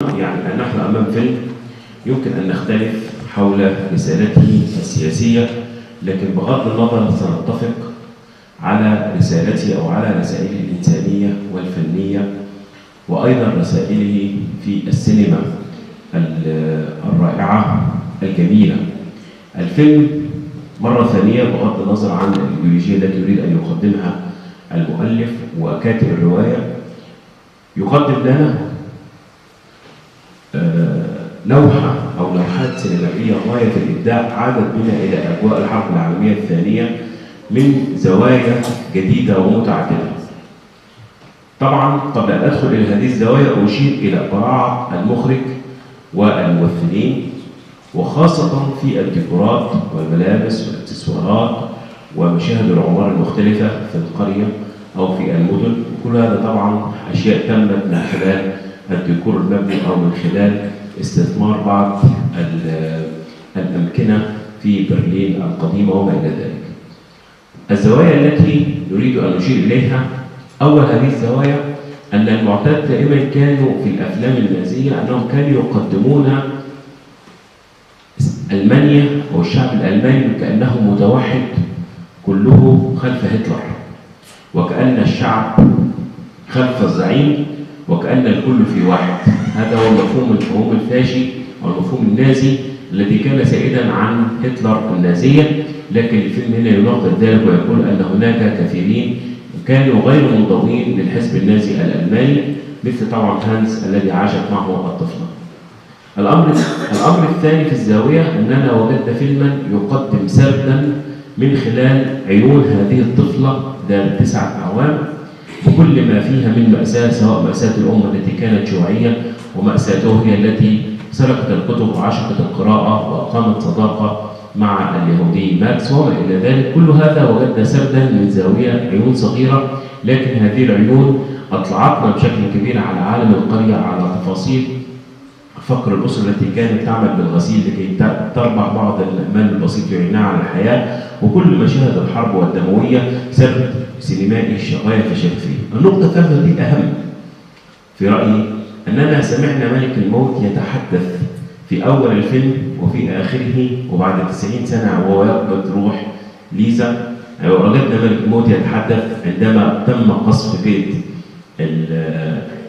يعني أن نحن أمام فيلم يمكن أن نختلف حول رسالته السياسية، لكن بغض النظر سنتفق على رسالته أو على رسائله الإنسانية والفنية، وأيضا رسائله في السينما الرائعة الجميلة. الفيلم مرة ثانية بغض النظر عن الإيديولوجية التي يريد أن يقدمها المؤلف وكاتب الرواية، يقدم لنا لوحة أو لوحات سينمائية غاية في الإبداع عادت بنا إلى أجواء الحرب العالمية الثانية من زوايا جديدة ومتعددة. طبعا قبل أن أدخل إلى هذه الزوايا أشير إلى براعة المخرج والممثلين، وخاصة في الديكورات والملابس والاكسسوارات ومشاهد العمار المختلفة في القرية أو في المدن. كل هذا طبعا أشياء تمت من خلال الديكور المبني أو من خلال استثمار بعض الأمكنة في برلين القديمة وما إلى ذلك. الزوايا التي نريد أن نشير إليها، أول هذه الزوايا أن المعتاد دائما كانوا في الأفلام النازية أنهم كانوا يقدمون ألمانيا أو الشعب الألماني كأنه متوحد كله خلف هتلر، وكأن الشعب خلف الزعيم، وكأن الكل في واحد. هذا هو المفهوم الفاشي أو المفهوم النازي الذي كان سائدا عن هتلر النازية. لكن الفيلم هنا يناقض ذلك ويقول أن هناك كثيرين كانوا غير منضوين للحزب النازي الألماني، مثل طبعا هانس الذي عاشت معه الطفلة. الأمر الثاني في الزاوية أننا وجدنا فيلما يقدم سردا من خلال عيون هذه الطفلة ذات 9 أعوام بكل ما فيها من مأساة، سواء مأساة الأمة التي كانت شيوعية ومأساته هي التي سرقت الكتب وعشقت القراءة وأقامت صداقة مع اليهودي ماركس وما إلى ذلك. كل هذا وجدنا سردا من زاوية عيون صغيرة، لكن هذه العيون أطلعتنا بشكل كبير على عالم القرية، على تفاصيل فقر الأسرة التي كانت تعمل بالغسيل لكي تربح بعض المال البسيط يعينها على الحياة، وكل مشاهد الحرب والدموية سرد سينمائي غاية في شغفه. النقطة الثالثة دي أهم في رأيي، أننا سمعنا ملك الموت يتحدث في أول الفيلم وفي آخره، وبعد 90 سنة وهو يقبض روح ليزا. وجدنا ملك الموت يتحدث عندما تم قصف بيت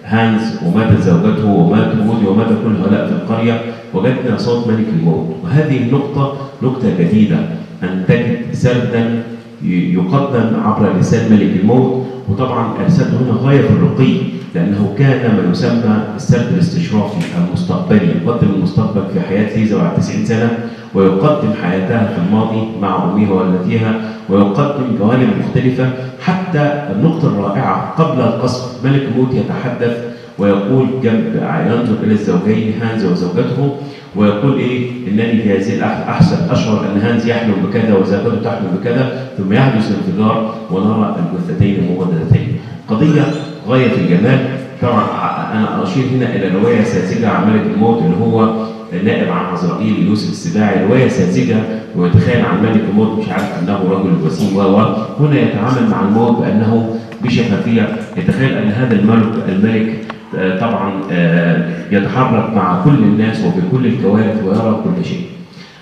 هانز ومات زوجته ومات وودي ومات كل هؤلاء في القرية، وجدنا صوت ملك الموت. وهذه النقطة نقطة جديدة، أن تجد سردا يقدم عبر لسان ملك الموت. وطبعا السرد هنا غاية في الرقي، لأنه كان ما يسمى السرد الاستشرافي المستقبلي، يقدم المستقبل في حياة ليزا بعد 90 سنة، ويقدم حياتها في الماضي مع أمها ووالدتها، ويقدم جوانب مختلفة. حتى النقطة الرائعة قبل القصف ملك الموت يتحدث ويقول ينظر إلى الزوجين هانز وزوجته ويقول إنني في هذه الأحسن أشعر أن هانز يحلم بكذا وزوجته تحلم بكذا، ثم يحدث انفجار ونرى الجثتين ممددتين. قضية غاية في الجمال. طبعا أنا أشير هنا إلى رواية ساذجة عن ملك الموت اللي هو نائب عن عزرائيل يوسف السباعي، رواية ساذجة ويتخيل عن ملك الموت مش عارف أنه رجل وسيم هنا يتعامل مع الموت بأنه بشفافية، يتخيل أن هذا الملك طبعا يتحرك مع كل الناس وفي كل الكوارث ويرى كل شيء.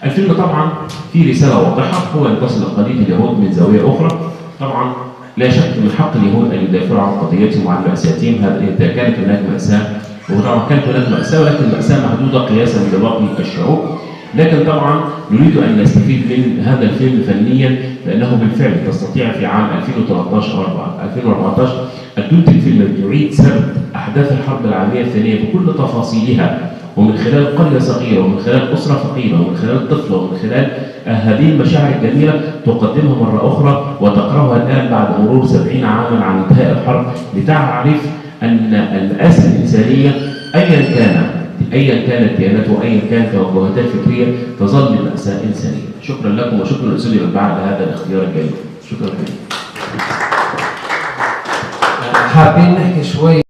الفيلم طبعا فيه رسالة واضحة، هو يتصل قضية اليهود من زاوية أخرى. طبعا لا شك من حق اليهود أن يدافعوا عن قضيتهم وعن مأساتهم، إذا كانت هناك مأساة، وطبعا كانت هناك مأساة ولكن مأساة محدودة قياسا بباقي الشعوب. لكن طبعا نريد أن نستفيد من هذا الفيلم فنيا، لأنه بالفعل تستطيع في عام 2013 أو 2014 أن تنتج فيلم يعيد سرد أحداث الحرب العالمية الثانية بكل تفاصيلها، ومن خلال قرية صغيرة ومن خلال أسرة فقيرة ومن خلال طفلة ومن خلال هذه المشاعر الجميلة تقدمها مرة أخرى وتقرأها الآن بعد مرور 70 عاما عن انتهاء الحرب، لتعرف أن المآسي الإنسانية أيا كانت ديانته وأيا كانت توجهاته الفكرية تظل مأساة إنسانية. شكرا لكم وشكرا لأستاذ البعاء لهذا الاختيار الجيد. شكرا لكم. حابين نحكي شوي